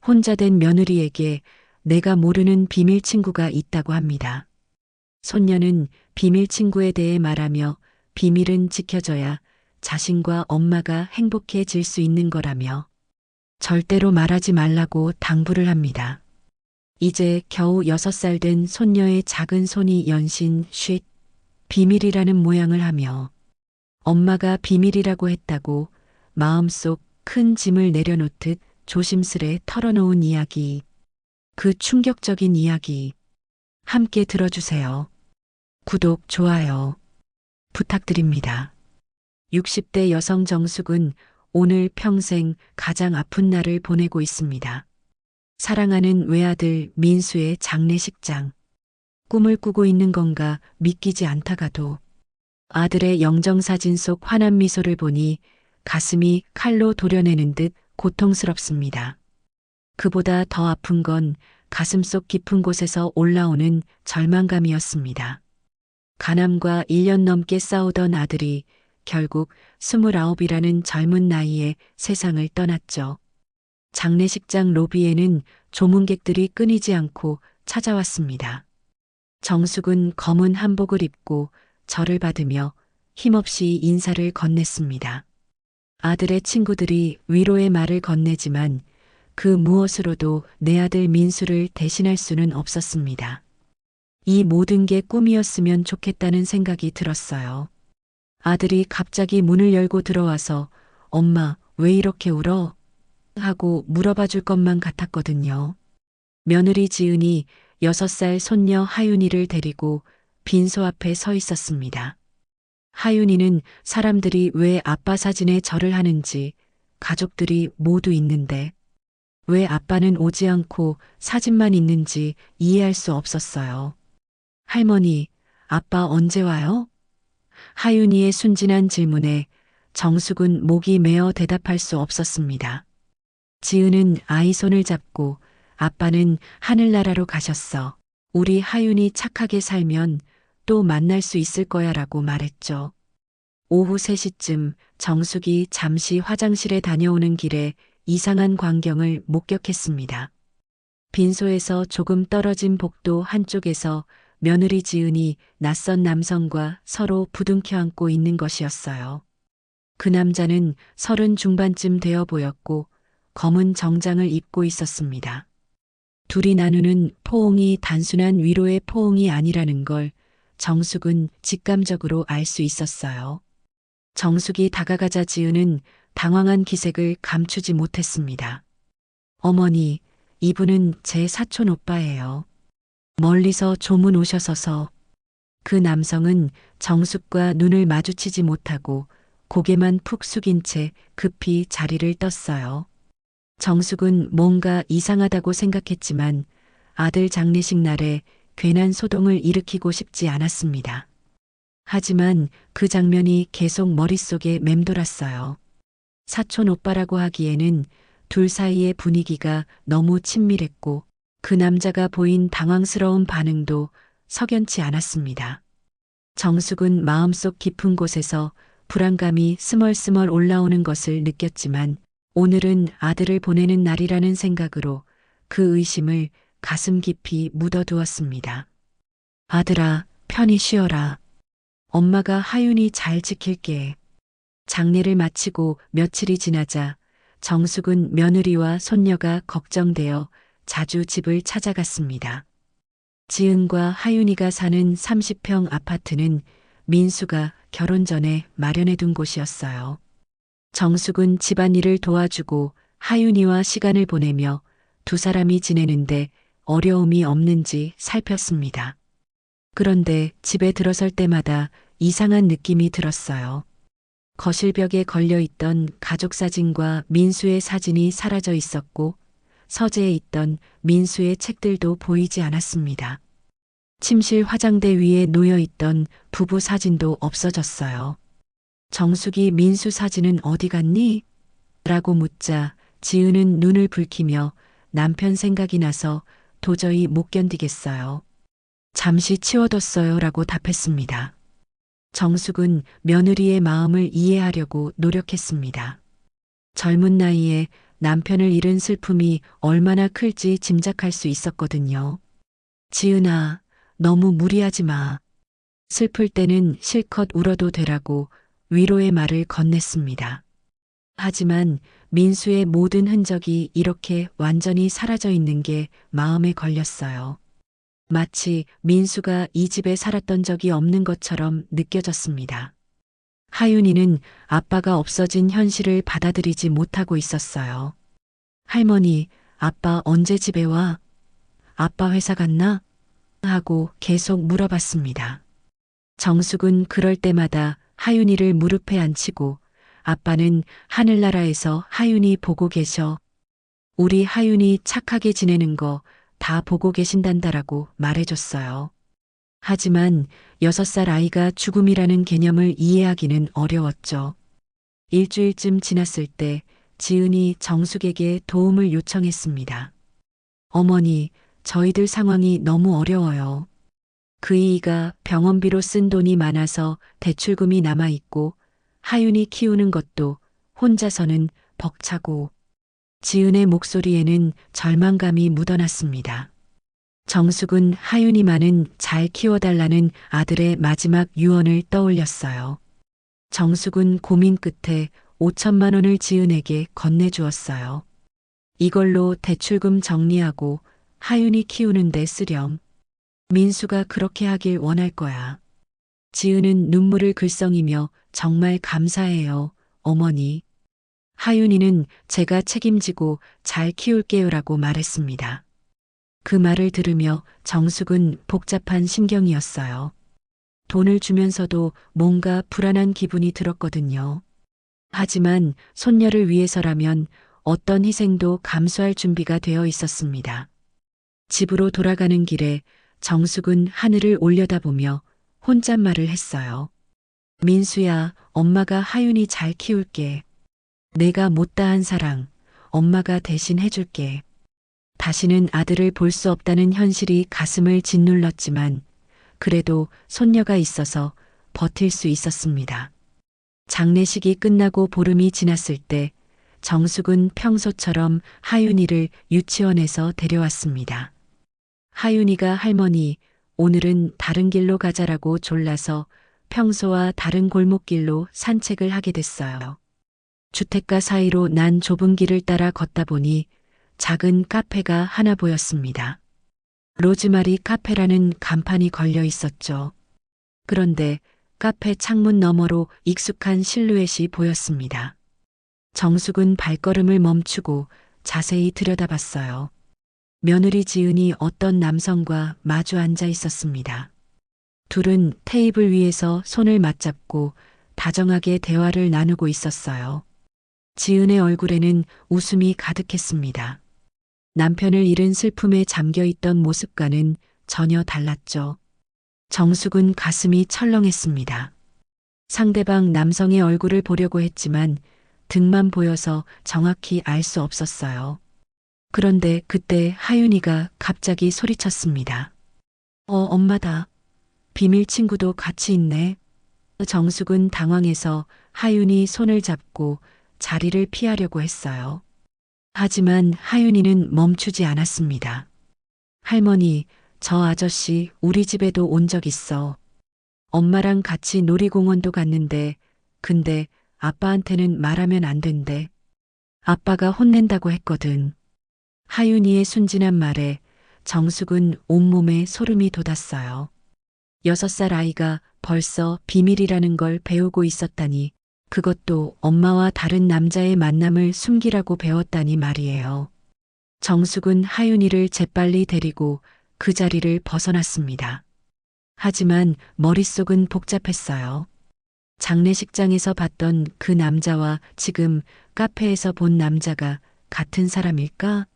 혼자 된 며느리에게 내가 모르는 비밀 친구가 있다고 합니다. 손녀는 비밀 친구에 대해 말하며 비밀은 지켜져야 자신과 엄마가 행복해질 수 있는 거라며 절대로 말하지 말라고 당부를 합니다. 이제 겨우 6살 된 손녀의 작은 손이 연신 쉿 비밀이라는 모양을 하며 엄마가 비밀이라고 했다고 마음속 큰 짐을 내려놓듯 조심스레 털어놓은 이야기. 그 충격적인 이야기. 함께 들어주세요. 구독, 좋아요 부탁드립니다. 60대 여성 정숙은 오늘 평생 가장 아픈 날을 보내고 있습니다. 사랑하는 외아들 민수의 장례식장. 꿈을 꾸고 있는 건가 믿기지 않다가도 아들의 영정사진 속 환한 미소를 보니 가슴이 칼로 도려내는 듯 고통스럽습니다. 그보다 더 아픈 건 가슴속 깊은 곳에서 올라오는 절망감이었습니다. 간암과 1년 넘게 싸우던 아들이 결국 29이라는 젊은 나이에 세상을 떠났죠. 장례식장 로비에는 조문객들이 끊이지 않고 찾아왔습니다. 정숙은 검은 한복을 입고 절을 받으며 힘없이 인사를 건넸습니다. 아들의 친구들이 위로의 말을 건네지만 그 무엇으로도 내 아들 민수를 대신할 수는 없었습니다. 이 모든 게 꿈이었으면 좋겠다는 생각이 들었어요. 아들이 갑자기 문을 열고 들어와서 엄마, 왜 이렇게 울어? 하고 물어봐 줄 것만 같았거든요. 며느리 지은이 6살 손녀 하윤이를 데리고 빈소 앞에 서 있었습니다. 하윤이는 사람들이 왜 아빠 사진에 절을 하는지, 가족들이 모두 있는데 왜 아빠는 오지 않고 사진만 있는지 이해할 수 없었어요. 할머니, 아빠 언제 와요? 하윤이의 순진한 질문에 정숙은 목이 메어 대답할 수 없었습니다. 지은은 아이 손을 잡고 아빠는 하늘나라로 가셨어. 우리 하윤이 착하게 살면 또 만날 수 있을 거야 라고 말했죠. 오후 3시쯤 정숙이 잠시 화장실에 다녀오는 길에 이상한 광경을 목격했습니다. 빈소에서 조금 떨어진 복도 한쪽에서 며느리 지은이 낯선 남성과 서로 부둥켜 안고 있는 것이었어요. 그 남자는 30 중반쯤 되어 보였고 검은 정장을 입고 있었습니다. 둘이 나누는 포옹이 단순한 위로의 포옹이 아니라는 걸 정숙은 직감적으로 알 수 있었어요. 정숙이 다가가자 지은은 당황한 기색을 감추지 못했습니다. 어머니, 이분은 제 사촌 오빠예요. 멀리서 조문 오셔서서. 그 남성은 정숙과 눈을 마주치지 못하고 고개만 푹 숙인 채 급히 자리를 떴어요. 정숙은 뭔가 이상하다고 생각했지만 아들 장례식 날에 괜한 소동을 일으키고 싶지 않았습니다. 하지만 그 장면이 계속 머릿속에 맴돌았어요. 사촌 오빠라고 하기에는 둘 사이의 분위기가 너무 친밀했고 그 남자가 보인 당황스러운 반응도 석연치 않았습니다. 정숙은 마음속 깊은 곳에서 불안감이 스멀스멀 올라오는 것을 느꼈지만 오늘은 아들을 보내는 날이라는 생각으로 그 의심을 가슴 깊이 묻어두었습니다. 아들아, 편히 쉬어라. 엄마가 하윤이 잘 지킬게. 장례를 마치고 며칠이 지나자 정숙은 며느리와 손녀가 걱정되어 자주 집을 찾아갔습니다. 지은과 하윤이가 사는 30평 아파트는 민수가 결혼 전에 마련해둔 곳이었어요. 정숙은 집안일을 도와주고 하윤이와 시간을 보내며 두 사람이 지내는데 어려움이 없는지 살폈습니다. 그런데 집에 들어설 때마다 이상한 느낌이 들었어요. 거실벽에 걸려있던 가족 사진과 민수의 사진이 사라져 있었고 서재에 있던 민수의 책들도 보이지 않았습니다. 침실 화장대 위에 놓여있던 부부 사진도 없어졌어요. 정숙이 민수 사진은 어디 갔니? 라고 묻자 지은은 눈을 붉히며 남편 생각이 나서 도저히 못 견디겠어요. 잠시 치워뒀어요 라고 답했습니다. 정숙은 며느리의 마음을 이해하려고 노력했습니다. 젊은 나이에 남편을 잃은 슬픔이 얼마나 클지 짐작할 수 있었거든요. 지은아, 너무 무리하지 마. 슬플 때는 실컷 울어도 되라고 위로의 말을 건넸습니다. 하지만 민수의 모든 흔적이 이렇게 완전히 사라져 있는 게 마음에 걸렸어요. 마치 민수가 이 집에 살았던 적이 없는 것처럼 느껴졌습니다. 하윤이는 아빠가 없어진 현실을 받아들이지 못하고 있었어요. 할머니, 아빠 언제 집에 와? 아빠 회사 갔나? 하고 계속 물어봤습니다. 정숙은 그럴 때마다 하윤이를 무릎에 앉히고 아빠는 하늘나라에서 하윤이 보고 계셔. 우리 하윤이 착하게 지내는 거 다 보고 계신단다라고 말해줬어요. 하지만 6살 아이가 죽음이라는 개념을 이해하기는 어려웠죠. 일주일쯤 지났을 때 지은이 정숙에게 도움을 요청했습니다. 어머니, 저희들 상황이 너무 어려워요. 그이가 병원비로 쓴 돈이 많아서 대출금이 남아있고 하윤이 키우는 것도 혼자서는 벅차고 지은의 목소리에는 절망감이 묻어났습니다. 정숙은 하윤이만은 잘 키워달라는 아들의 마지막 유언을 떠올렸어요. 정숙은 고민 끝에 5천만 원을 지은에게 건네주었어요. 이걸로 대출금 정리하고 하윤이 키우는 데 쓰렴. 민수가 그렇게 하길 원할 거야. 지은은 눈물을 글썽이며 정말 감사해요, 어머니. 하윤이는 제가 책임지고 잘 키울게요라고 말했습니다. 그 말을 들으며 정숙은 복잡한 심경이었어요. 돈을 주면서도 뭔가 불안한 기분이 들었거든요. 하지만 손녀를 위해서라면 어떤 희생도 감수할 준비가 되어 있었습니다. 집으로 돌아가는 길에 정숙은 하늘을 올려다보며 혼잣말을 했어요. 민수야, 엄마가 하윤이 잘 키울게. 내가 못다한 사랑, 엄마가 대신 해줄게. 다시는 아들을 볼 수 없다는 현실이 가슴을 짓눌렀지만 그래도 손녀가 있어서 버틸 수 있었습니다. 장례식이 끝나고 보름이 지났을 때 정숙은 평소처럼 하윤이를 유치원에서 데려왔습니다. 하윤이가 할머니, 오늘은 다른 길로 가자라고 졸라서 평소와 다른 골목길로 산책을 하게 됐어요. 주택가 사이로 난 좁은 길을 따라 걷다 보니 작은 카페가 하나 보였습니다. 로즈마리 카페라는 간판이 걸려 있었죠. 그런데 카페 창문 너머로 익숙한 실루엣이 보였습니다. 정숙은 발걸음을 멈추고 자세히 들여다봤어요. 며느리 지은이 어떤 남성과 마주 앉아 있었습니다. 둘은 테이블 위에서 손을 맞잡고 다정하게 대화를 나누고 있었어요. 지은의 얼굴에는 웃음이 가득했습니다. 남편을 잃은 슬픔에 잠겨 있던 모습과는 전혀 달랐죠. 정숙은 가슴이 철렁했습니다. 상대방 남성의 얼굴을 보려고 했지만 등만 보여서 정확히 알 수 없었어요. 그런데 그때 하윤이가 갑자기 소리쳤습니다. 엄마다. 비밀 친구도 같이 있네. 정숙은 당황해서 하윤이 손을 잡고 자리를 피하려고 했어요. 하지만 하윤이는 멈추지 않았습니다. 할머니, 저 아저씨 우리 집에도 온 적 있어. 엄마랑 같이 놀이공원도 갔는데, 근데 아빠한테는 말하면 안 된대. 아빠가 혼낸다고 했거든. 하윤이의 순진한 말에 정숙은 온몸에 소름이 돋았어요. 6살 아이가 벌써 비밀이라는 걸 배우고 있었다니, 그것도 엄마와 다른 남자의 만남을 숨기라고 배웠다니 말이에요. 정숙은 하윤이를 재빨리 데리고 그 자리를 벗어났습니다. 하지만 머릿속은 복잡했어요. 장례식장에서 봤던 그 남자와 지금 카페에서 본 남자가 같은 사람일까?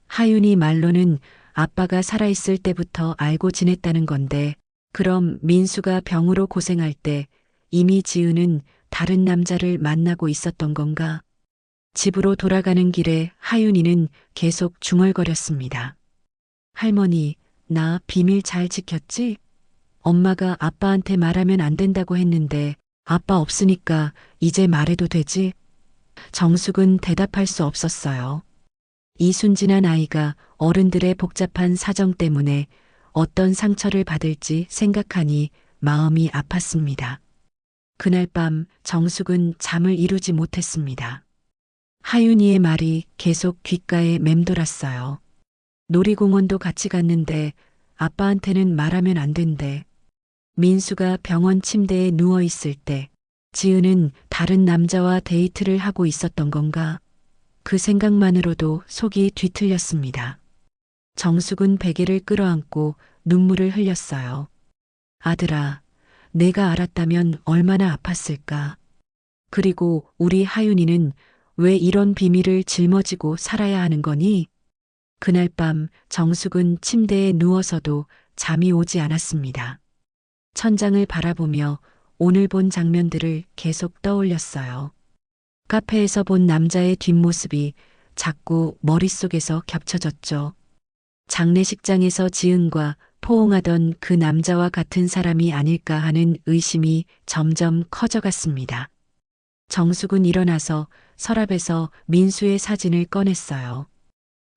하윤이 말로는 아빠가 살아있을 때부터 알고 지냈다는 건데, 그럼 민수가 병으로 고생할 때 이미 지은은 다른 남자를 만나고 있었던 건가? 집으로 돌아가는 길에 하윤이는 계속 중얼거렸습니다. 할머니, 나 비밀 잘 지켰지? 엄마가 아빠한테 말하면 안 된다고 했는데 아빠 없으니까 이제 말해도 되지? 정숙은 대답할 수 없었어요. 이 순진한 아이가 어른들의 복잡한 사정 때문에 어떤 상처를 받을지 생각하니 마음이 아팠습니다. 그날 밤 정숙은 잠을 이루지 못했습니다. 하윤이의 말이 계속 귓가에 맴돌았어요. 놀이공원도 같이 갔는데 아빠한테는 말하면 안 된대. 민수가 병원 침대에 누워 있을 때 지은은 다른 남자와 데이트를 하고 있었던 건가? 그 생각만으로도 속이 뒤틀렸습니다. 정숙은 베개를 끌어안고 눈물을 흘렸어요. 아들아, 내가 알았다면 얼마나 아팠을까? 그리고 우리 하윤이는 왜 이런 비밀을 짊어지고 살아야 하는 거니? 그날 밤 정숙은 침대에 누워서도 잠이 오지 않았습니다. 천장을 바라보며 오늘 본 장면들을 계속 떠올렸어요. 카페에서 본 남자의 뒷모습이 자꾸 머릿속에서 겹쳐졌죠. 장례식장에서 지은과 포옹하던 그 남자와 같은 사람이 아닐까 하는 의심이 점점 커져갔습니다. 정숙은 일어나서 서랍에서 민수의 사진을 꺼냈어요.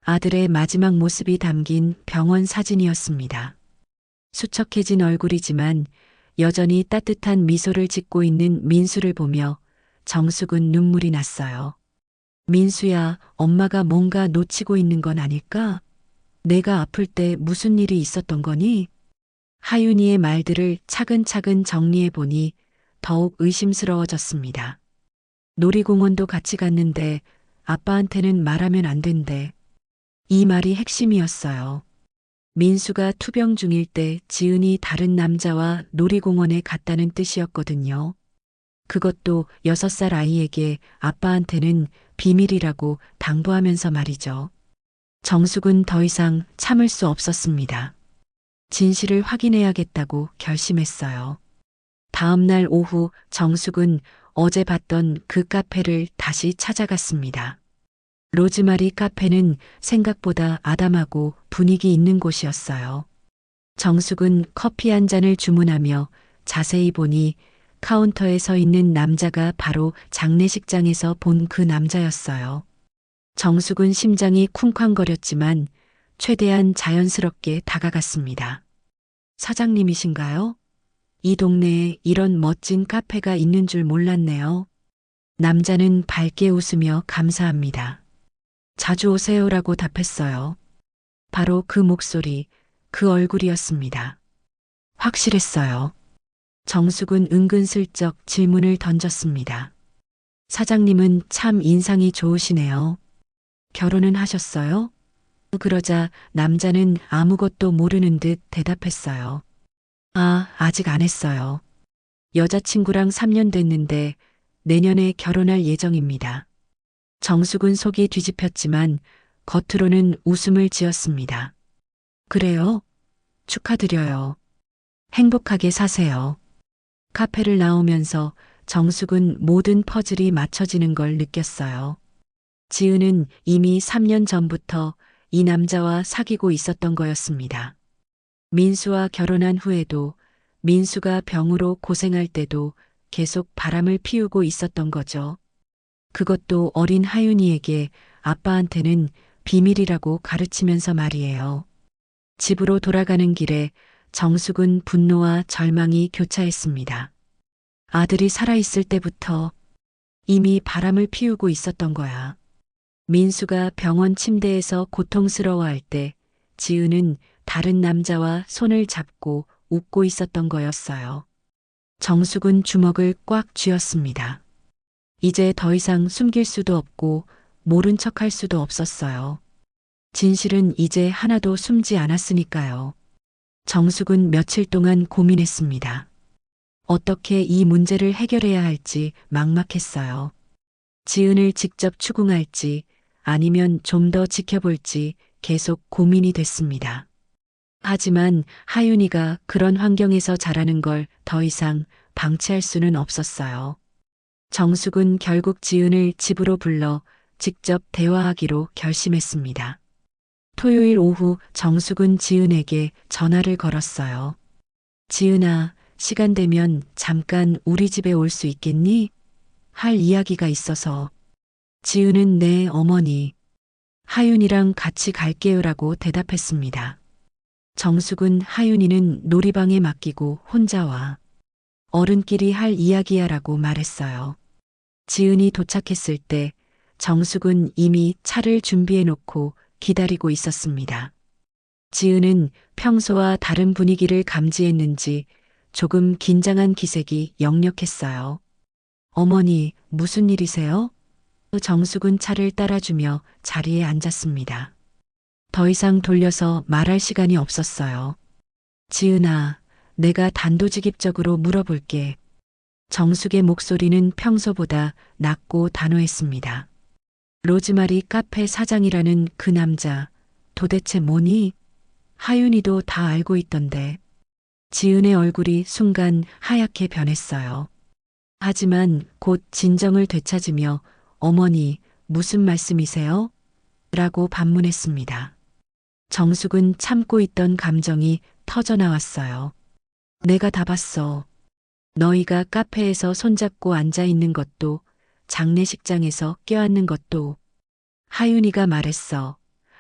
아들의 마지막 모습이 담긴 병원 사진이었습니다. 수척해진 얼굴이지만 여전히 따뜻한 미소를 짓고 있는 민수를 보며 정숙은 눈물이 났어요. 민수야, 엄마가 뭔가 놓치고 있는 건 아닐까? 내가 아플 때 무슨 일이 있었던 거니? 하윤이의 말들을 차근차근 정리해 보니 더욱 의심스러워졌습니다. 놀이공원도 같이 갔는데 아빠한테는 말하면 안 된대. 이 말이 핵심이었어요. 민수가 투병 중일 때 지은이 다른 남자와 놀이공원에 갔다는 뜻이었거든요. 그것도 6살 아이에게 아빠한테는 비밀이라고 당부하면서 말이죠. 정숙은 더 이상 참을 수 없었습니다. 진실을 확인해야겠다고 결심했어요. 다음 날 오후 정숙은 어제 봤던 그 카페를 다시 찾아갔습니다. 로즈마리 카페는 생각보다 아담하고 분위기 있는 곳이었어요. 정숙은 커피 한 잔을 주문하며 자세히 보니 카운터에 서 있는 남자가 바로 장례식장에서 본 그 남자였어요. 정숙은 심장이 쿵쾅거렸지만 최대한 자연스럽게 다가갔습니다. 사장님이신가요? 이 동네에 이런 멋진 카페가 있는 줄 몰랐네요. 남자는 밝게 웃으며 감사합니다. 자주 오세요라고 답했어요. 바로 그 목소리, 그 얼굴이었습니다. 확실했어요. 정숙은 은근슬쩍 질문을 던졌습니다. 사장님은 참 인상이 좋으시네요. 결혼은 하셨어요? 그러자 남자는 아무것도 모르는 듯 대답했어요. 아, 아직 안 했어요. 여자친구랑 3년 됐는데 내년에 결혼할 예정입니다. 정숙은 속이 뒤집혔지만 겉으로는 웃음을 지었습니다. 그래요? 축하드려요. 행복하게 사세요. 카페를 나오면서 정숙은 모든 퍼즐이 맞춰지는 걸 느꼈어요. 지은은 이미 3년 전부터 이 남자와 사귀고 있었던 거였습니다. 민수와 결혼한 후에도 민수가 병으로 고생할 때도 계속 바람을 피우고 있었던 거죠. 그것도 어린 하윤이에게 아빠한테는 비밀이라고 가르치면서 말이에요. 집으로 돌아가는 길에 정숙은 분노와 절망이 교차했습니다. 아들이 살아있을 때부터 이미 바람을 피우고 있었던 거야. 민수가 병원 침대에서 고통스러워할 때 지은은 다른 남자와 손을 잡고 웃고 있었던 거였어요. 정숙은 주먹을 꽉 쥐었습니다. 이제 더 이상 숨길 수도 없고 모른 척할 수도 없었어요. 진실은 이제 하나도 숨지 않았으니까요. 정숙은 며칠 동안 고민했습니다. 어떻게 이 문제를 해결해야 할지 막막했어요. 지은을 직접 추궁할지 아니면 좀 더 지켜볼지 계속 고민이 됐습니다. 하지만 하윤이가 그런 환경에서 자라는 걸 더 이상 방치할 수는 없었어요. 정숙은 결국 지은을 집으로 불러 직접 대화하기로 결심했습니다. 토요일 오후 정숙은 지은에게 전화를 걸었어요. 지은아, 시간 되면 잠깐 우리 집에 올 수 있겠니? 할 이야기가 있어서. 지은은 네, 어머니. 하윤이랑 같이 갈게요라고 대답했습니다. 정숙은 하윤이는 놀이방에 맡기고 혼자 와. 어른끼리 할 이야기야라고 말했어요. 지은이 도착했을 때 정숙은 이미 차를 준비해 놓고 기다리고 있었습니다. 지은은 평소와 다른 분위기를 감지했는지 조금 긴장한 기색이 역력했어요. 어머니, 무슨 일이세요? 정숙은 차를 따라주며 자리에 앉았습니다. 더 이상 돌려서 말할 시간이 없었어요. 지은아, 내가 단도직입적으로 물어볼게. 정숙의 목소리는 평소보다 낮고 단호했습니다. 로즈마리 카페 사장이라는 그 남자, 도대체 뭐니? 하윤이도 다 알고 있던데. 지은의 얼굴이 순간 하얗게 변했어요. 하지만 곧 진정을 되찾으며 어머니, 무슨 말씀이세요? 라고 반문했습니다. 정숙은 참고 있던 감정이 터져 나왔어요. 내가 다 봤어. 너희가 카페에서 손잡고 앉아 있는 것도, 장례식장에서 껴안는 것도. 하윤이가 말했어.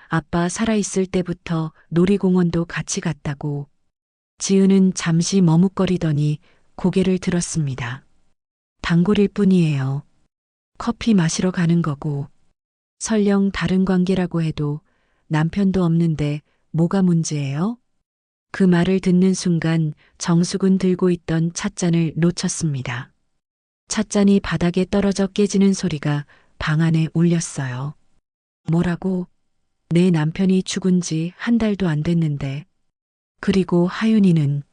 아빠 살아있을 때부터 놀이공원도 같이 갔다고. 지은은 잠시 머뭇거리더니 고개를 들었습니다. 단골일 뿐이에요. 커피 마시러 가는 거고. 설령 다른 관계라고 해도 남편도 없는데 뭐가 문제예요? 그 말을 듣는 순간 정숙은 들고 있던 찻잔을 놓쳤습니다. 찻잔이 바닥에 떨어져 깨지는 소리가 방 안에 울렸어요. 뭐라고? 내 남편이 죽은 지 한 달도 안 됐는데. 그리고 하윤이는,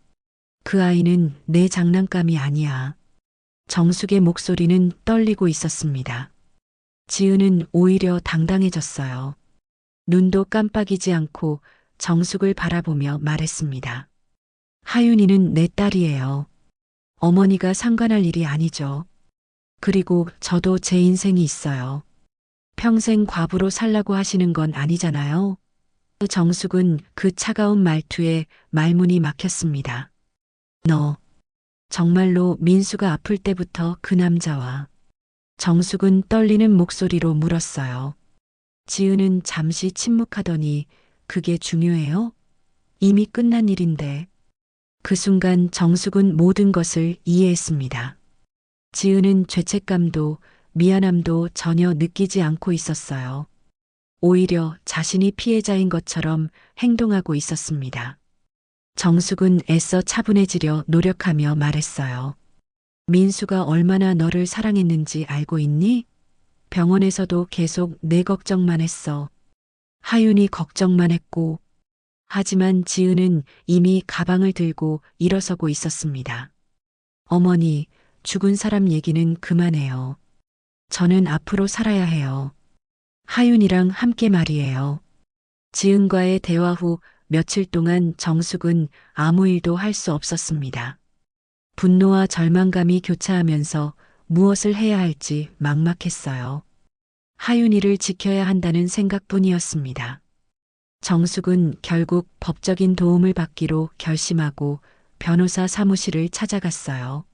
그 아이는 내 장난감이 아니야. 정숙의 목소리는 떨리고 있었습니다. 지은은 오히려 당당해졌어요. 눈도 깜빡이지 않고 정숙을 바라보며 말했습니다. 하윤이는 내 딸이에요. 어머니가 상관할 일이 아니죠. 그리고 저도 제 인생이 있어요. 평생 과부로 살라고 하시는 건 아니잖아요. 정숙은 그 차가운 말투에 말문이 막혔습니다. 너, 정말로 민수가 아플 때부터 그 남자와. 정숙은 떨리는 목소리로 물었어요. 지은은 잠시 침묵하더니 그게 중요해요? 이미 끝난 일인데. 그 순간 정숙은 모든 것을 이해했습니다. 지은은 죄책감도 미안함도 전혀 느끼지 않고 있었어요. 오히려 자신이 피해자인 것처럼 행동하고 있었습니다. 정숙은 애써 차분해지려 노력하며 말했어요. 민수가 얼마나 너를 사랑했는지 알고 있니? 병원에서도 계속 내 걱정만 했어. 하윤이 걱정만 했고. 하지만 지은은 이미 가방을 들고 일어서고 있었습니다. 어머니, 죽은 사람 얘기는 그만해요. 저는 앞으로 살아야 해요. 하윤이랑 함께 말이에요. 지은과의 대화 후 며칠 동안 정숙은 아무 일도 할 수 없었습니다. 분노와 절망감이 교차하면서 무엇을 해야 할지 막막했어요. 하윤이를 지켜야 한다는 생각뿐이었습니다. 정숙은 결국 법적인 도움을 받기로 결심하고 변호사 사무실을 찾아갔어요.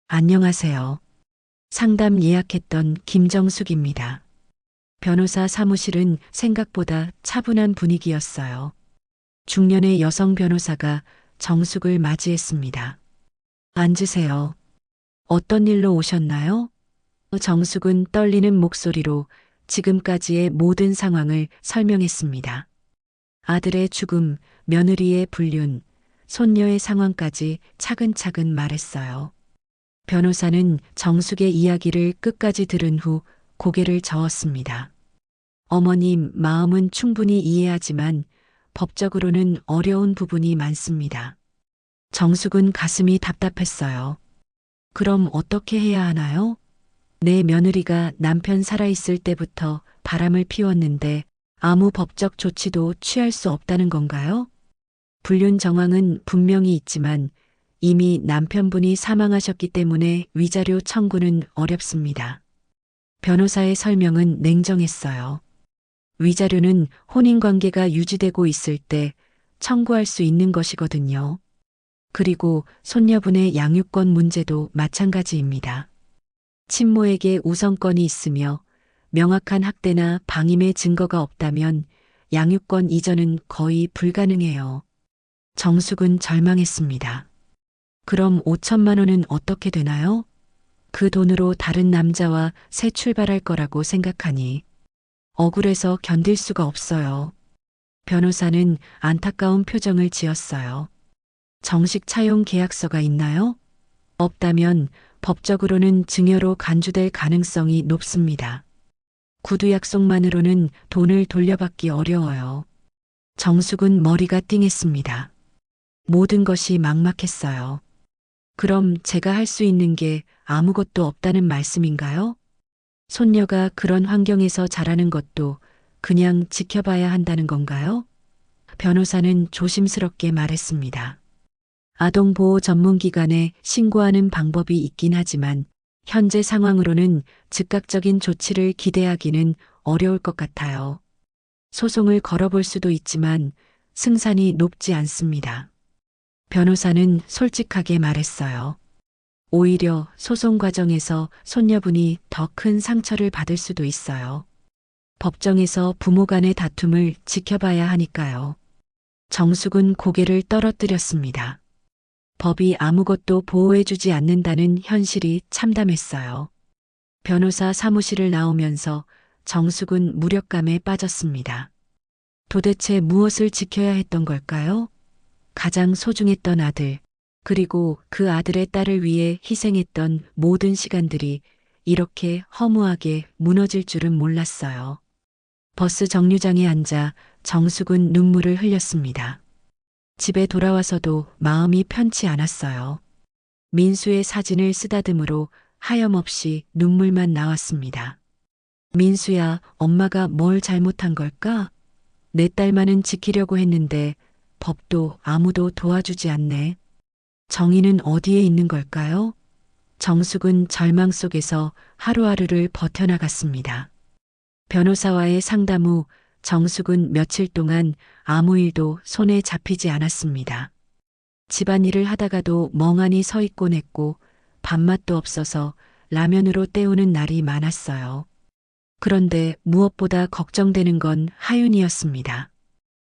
안녕하세요. 상담 예약했던 김정숙입니다. 변호사 사무실은 생각보다 차분한 분위기였어요. 중년의 여성 변호사가 정숙을 맞이했습니다. 앉으세요. 어떤 일로 오셨나요? 정숙은 떨리는 목소리로 지금까지의 모든 상황을 설명했습니다. 아들의 죽음, 며느리의 불륜, 손녀의 상황까지 차근차근 말했어요. 변호사는 정숙의 이야기를 끝까지 들은 후 고개를 저었습니다. 어머님 마음은 충분히 이해하지만 법적으로는 어려운 부분이 많습니다. 정숙은 가슴이 답답했어요. 그럼 어떻게 해야 하나요? 내 며느리가 남편 살아있을 때부터 바람을 피웠는데 아무 법적 조치도 취할 수 없다는 건가요? 불륜 정황은 분명히 있지만 이미 남편분이 사망하셨기 때문에 위자료 청구는 어렵습니다. 변호사의 설명은 냉정했어요. 위자료는 혼인관계가 유지되고 있을 때 청구할 수 있는 것이거든요. 그리고 손녀분의 양육권 문제도 마찬가지입니다. 친모에게 우선권이 있으며 명확한 학대나 방임의 증거가 없다면 양육권 이전은 거의 불가능해요. 정숙은 절망했습니다. 그럼 5천만 원은 어떻게 되나요? 그 돈으로 다른 남자와 새 출발할 거라고 생각하니 억울해서 견딜 수가 없어요. 변호사는 안타까운 표정을 지었어요. 정식 차용 계약서가 있나요? 없다면 법적으로는 증여로 간주될 가능성이 높습니다. 구두 약속만으로는 돈을 돌려받기 어려워요. 정숙은 머리가 띵했습니다. 모든 것이 막막했어요. 그럼 제가 할 수 있는 게 아무것도 없다는 말씀인가요? 손녀가 그런 환경에서 자라는 것도 그냥 지켜봐야 한다는 건가요? 변호사는 조심스럽게 말했습니다. 아동보호 전문기관에 신고하는 방법이 있긴 하지만 현재 상황으로는 즉각적인 조치를 기대하기는 어려울 것 같아요. 소송을 걸어볼 수도 있지만 승산이 높지 않습니다. 변호사는 솔직하게 말했어요. 오히려 소송 과정에서 손녀분이 더 큰 상처를 받을 수도 있어요. 법정에서 부모 간의 다툼을 지켜봐야 하니까요. 정숙은 고개를 떨어뜨렸습니다. 법이 아무것도 보호해주지 않는다는 현실이 참담했어요. 변호사 사무실을 나오면서 정숙은 무력감에 빠졌습니다. 도대체 무엇을 지켜야 했던 걸까요? 가장 소중했던 아들, 그리고 그 아들의 딸을 위해 희생했던 모든 시간들이 이렇게 허무하게 무너질 줄은 몰랐어요. 버스 정류장에 앉아 정숙은 눈물을 흘렸습니다. 집에 돌아와서도 마음이 편치 않았어요. 민수의 사진을 쓰다듬으로 하염없이 눈물만 나왔습니다. 민수야, 엄마가 뭘 잘못한 걸까? 내 딸만은 지키려고 했는데 법도 아무도 도와주지 않네. 정의는 어디에 있는 걸까요? 정숙은 절망 속에서 하루하루를 버텨나갔습니다. 변호사와의 상담 후 정숙은 며칠 동안 아무 일도 손에 잡히지 않았습니다. 집안일을 하다가도 멍하니 서 있곤 했고 밥맛도 없어서 라면으로 때우는 날이 많았어요. 그런데 무엇보다 걱정되는 건 하윤이었습니다.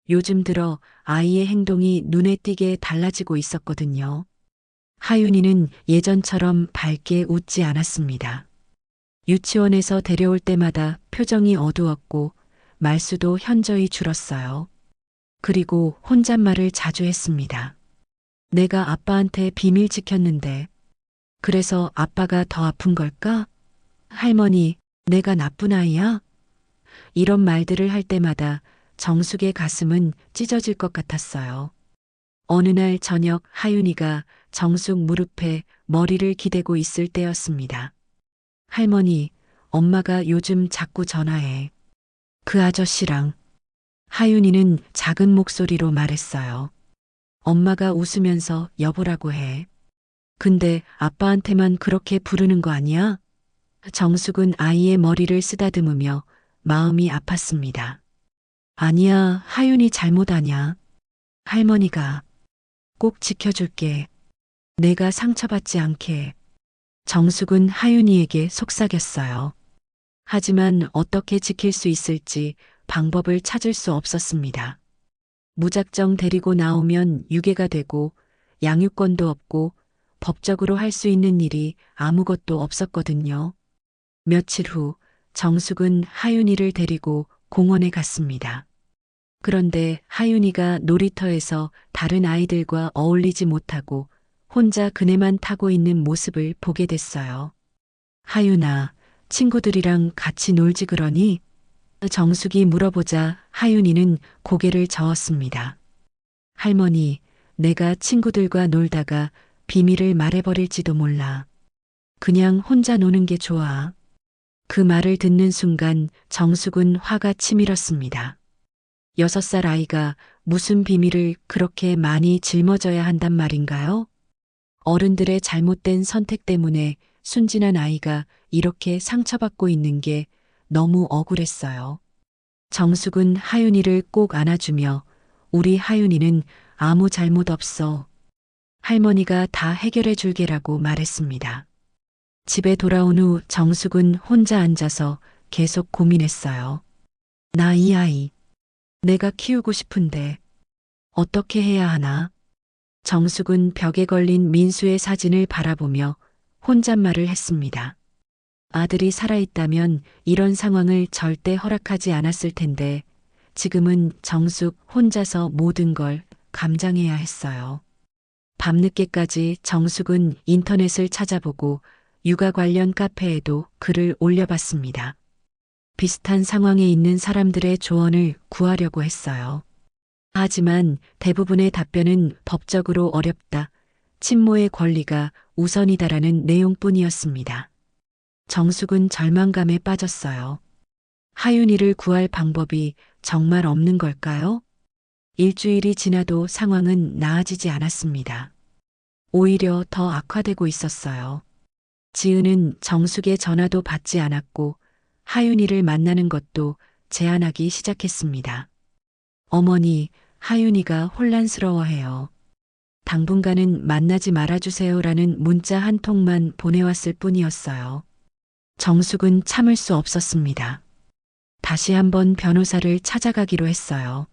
요즘 들어 아이의 행동이 눈에 띄게 달라지고 있었거든요. 하윤이는 예전처럼 밝게 웃지 않았습니다. 유치원에서 데려올 때마다 표정이 어두웠고 말수도 현저히 줄었어요. 그리고 혼잣말을 자주 했습니다. 내가 아빠한테 비밀 지켰는데 그래서 아빠가 더 아픈 걸까? 할머니, 내가 나쁜 아이야? 이런 말들을 할 때마다 정숙의 가슴은 찢어질 것 같았어요. 어느 날 저녁 하윤이가 정숙 무릎에 머리를 기대고 있을 때였습니다. 할머니, 엄마가 요즘 자꾸 전화해. 그 아저씨랑. 하윤이는 작은 목소리로 말했어요. 엄마가 웃으면서 여보라고 해. 근데 아빠한테만 그렇게 부르는 거 아니야? 정숙은 아이의 머리를 쓰다듬으며 마음이 아팠습니다. 아니야, 하윤이 잘못 아냐. 할머니가 꼭 지켜줄게. 내가 상처받지 않게. 정숙은 하윤이에게 속삭였어요. 하지만 어떻게 지킬 수 있을지 방법을 찾을 수 없었습니다. 무작정 데리고 나오면 유괴가 되고 양육권도 없고 법적으로 할 수 있는 일이 아무것도 없었거든요. 며칠 후 정숙은 하윤이를 데리고 공원에 갔습니다. 그런데 하윤이가 놀이터에서 다른 아이들과 어울리지 못하고 혼자 그네만 타고 있는 모습을 보게 됐어요. 하윤아, 친구들이랑 같이 놀지 그러니? 정숙이 물어보자 하윤이는 고개를 저었습니다. 할머니, 내가 친구들과 놀다가 비밀을 말해버릴지도 몰라. 그냥 혼자 노는 게 좋아. 그 말을 듣는 순간 정숙은 화가 치밀었습니다. 6살 아이가 무슨 비밀을 그렇게 많이 짊어져야 한단 말인가요? 어른들의 잘못된 선택 때문에 순진한 아이가 이렇게 상처받고 있는 게 너무 억울했어요. 정숙은 하윤이를 꼭 안아주며 우리 하윤이는 아무 잘못 없어. 할머니가 다 해결해 줄게라고 말했습니다. 집에 돌아온 후 정숙은 혼자 앉아서 계속 고민했어요. 나 이 아이, 내가 키우고 싶은데 어떻게 해야 하나? 정숙은 벽에 걸린 민수의 사진을 바라보며 혼잣말을 했습니다. 아들이 살아있다면 이런 상황을 절대 허락하지 않았을 텐데 지금은 정숙 혼자서 모든 걸 감당해야 했어요. 밤늦게까지 정숙은 인터넷을 찾아보고 육아 관련 카페에도 글을 올려봤습니다. 비슷한 상황에 있는 사람들의 조언을 구하려고 했어요. 하지만 대부분의 답변은 법적으로 어렵다, 친모의 권리가 우선이다라는 내용뿐이었습니다. 정숙은 절망감에 빠졌어요. 하윤이를 구할 방법이 정말 없는 걸까요? 일주일이 지나도 상황은 나아지지 않았습니다. 오히려 더 악화되고 있었어요. 지은은 정숙의 전화도 받지 않았고 하윤이를 만나는 것도 제한하기 시작했습니다. 어머니, 하윤이가 혼란스러워해요. 당분간은 만나지 말아주세요라는 문자 한 통만 보내왔을 뿐이었어요. 정숙은 참을 수 없었습니다. 다시 한번 변호사를 찾아가기로 했어요.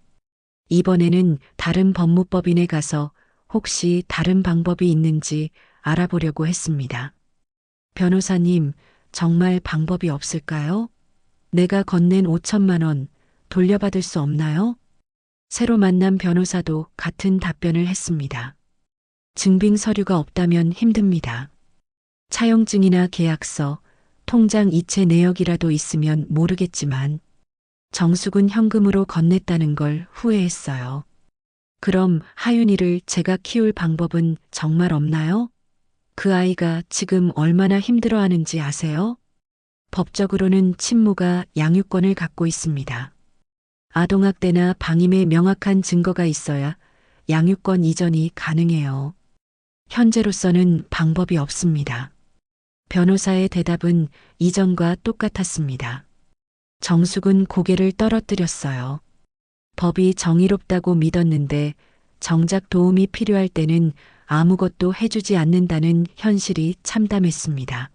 이번에는 다른 법무법인에 가서 혹시 다른 방법이 있는지 알아보려고 했습니다. 변호사님, 정말 방법이 없을까요? 내가 건넨 5천만 원 돌려받을 수 없나요? 새로 만난 변호사도 같은 답변을 했습니다. 증빙 서류가 없다면 힘듭니다. 차용증이나 계약서, 통장 이체 내역이라도 있으면 모르겠지만 정숙은 현금으로 건넸다는 걸 후회했어요. 그럼 하윤이를 제가 키울 방법은 정말 없나요? 그 아이가 지금 얼마나 힘들어하는지 아세요? 법적으로는 친모가 양육권을 갖고 있습니다. 아동학대나 방임의 명확한 증거가 있어야 양육권 이전이 가능해요. 현재로서는 방법이 없습니다. 변호사의 대답은 이전과 똑같았습니다. 정숙은 고개를 떨어뜨렸어요. 법이 정의롭다고 믿었는데 정작 도움이 필요할 때는 아무것도 해주지 않는다는 현실이 참담했습니다.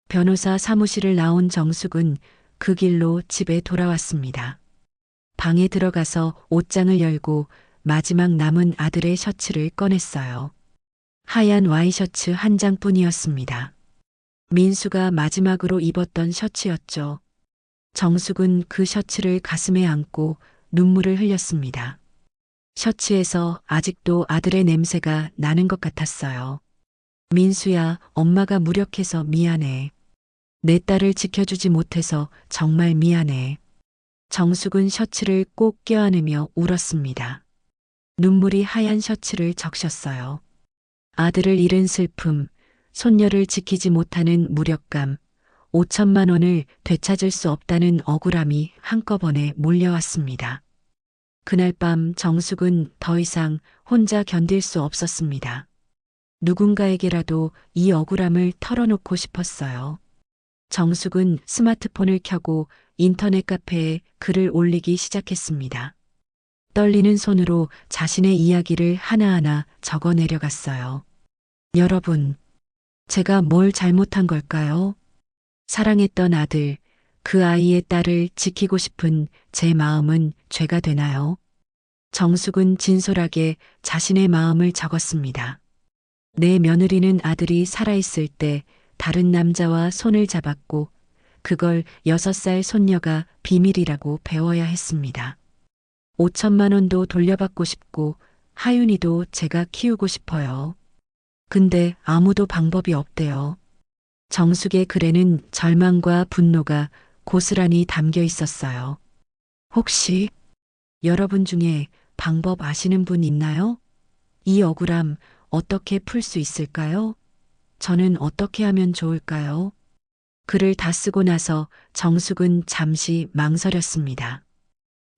변호사 사무실을 나온 정숙은 그 길로 집에 돌아왔습니다. 방에 들어가서 옷장을 열고 마지막 남은 아들의 셔츠를 꺼냈어요. 하얀 와이셔츠 한 장뿐이었습니다. 민수가 마지막으로 입었던 셔츠였죠. 정숙은 그 셔츠를 가슴에 안고 눈물을 흘렸습니다. 셔츠에서 아직도 아들의 냄새가 나는 것 같았어요. 민수야, 엄마가 무력해서 미안해. 내 딸을 지켜주지 못해서 정말 미안해. 정숙은 셔츠를 꼭 껴안으며 울었습니다. 눈물이 하얀 셔츠를 적셨어요. 아들을 잃은 슬픔, 손녀를 지키지 못하는 무력감, 5천만 원을 되찾을 수 없다는 억울함이 한꺼번에 몰려왔습니다. 그날 밤 정숙은 더 이상 혼자 견딜 수 없었습니다. 누군가에게라도 이 억울함을 털어놓고 싶었어요. 정숙은 스마트폰을 켜고 인터넷 카페에 글을 올리기 시작했습니다. 떨리는 손으로 자신의 이야기를 하나하나 적어 내려갔어요. 여러분, 제가 뭘 잘못한 걸까요? 사랑했던 아들, 그 아이의 딸을 지키고 싶은 제 마음은 죄가 되나요? 정숙은 진솔하게 자신의 마음을 적었습니다. 내 며느리는 아들이 살아있을 때 다른 남자와 손을 잡았고 그걸 6살 손녀가 비밀이라고 배워야 했습니다. 5천만 원도 돌려받고 싶고 하윤이도 제가 키우고 싶어요. 근데 아무도 방법이 없대요. 정숙의 글에는 절망과 분노가 고스란히 담겨 있었어요. 혹시 여러분 중에 방법 아시는 분 있나요? 이 억울함 어떻게 풀 수 있을까요? 저는 어떻게 하면 좋을까요? 글을 다 쓰고 나서 정숙은 잠시 망설였습니다.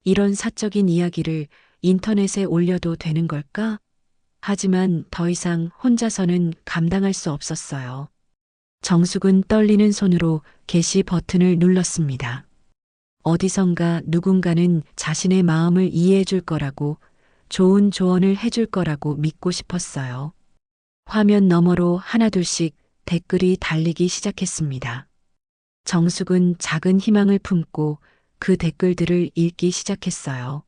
이런 사적인 이야기를 인터넷에 올려도 되는 걸까? 하지만 더 이상 혼자서는 감당할 수 없었어요. 정숙은 떨리는 손으로 게시 버튼을 눌렀습니다. 어디선가 누군가는 자신의 마음을 이해해 줄 거라고, 좋은 조언을 해줄 거라고 믿고 싶었어요. 화면 너머로 하나둘씩 댓글이 달리기 시작했습니다. 정숙은 작은 희망을 품고 그 댓글들을 읽기 시작했어요.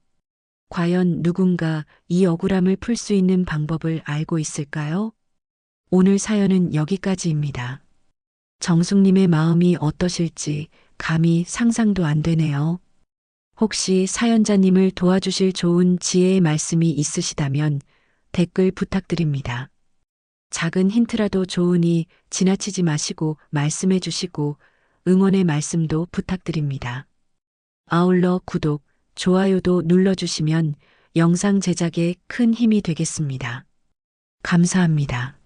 과연 누군가 이 억울함을 풀 수 있는 방법을 알고 있을까요? 오늘 사연은 여기까지입니다. 정숙님의 마음이 어떠실지 감히 상상도 안 되네요. 혹시 사연자님을 도와주실 좋은 지혜의 말씀이 있으시다면 댓글 부탁드립니다. 작은 힌트라도 좋으니 지나치지 마시고 말씀해 주시고 응원의 말씀도 부탁드립니다. 아울러 구독, 좋아요도 눌러주시면 영상 제작에 큰 힘이 되겠습니다. 감사합니다.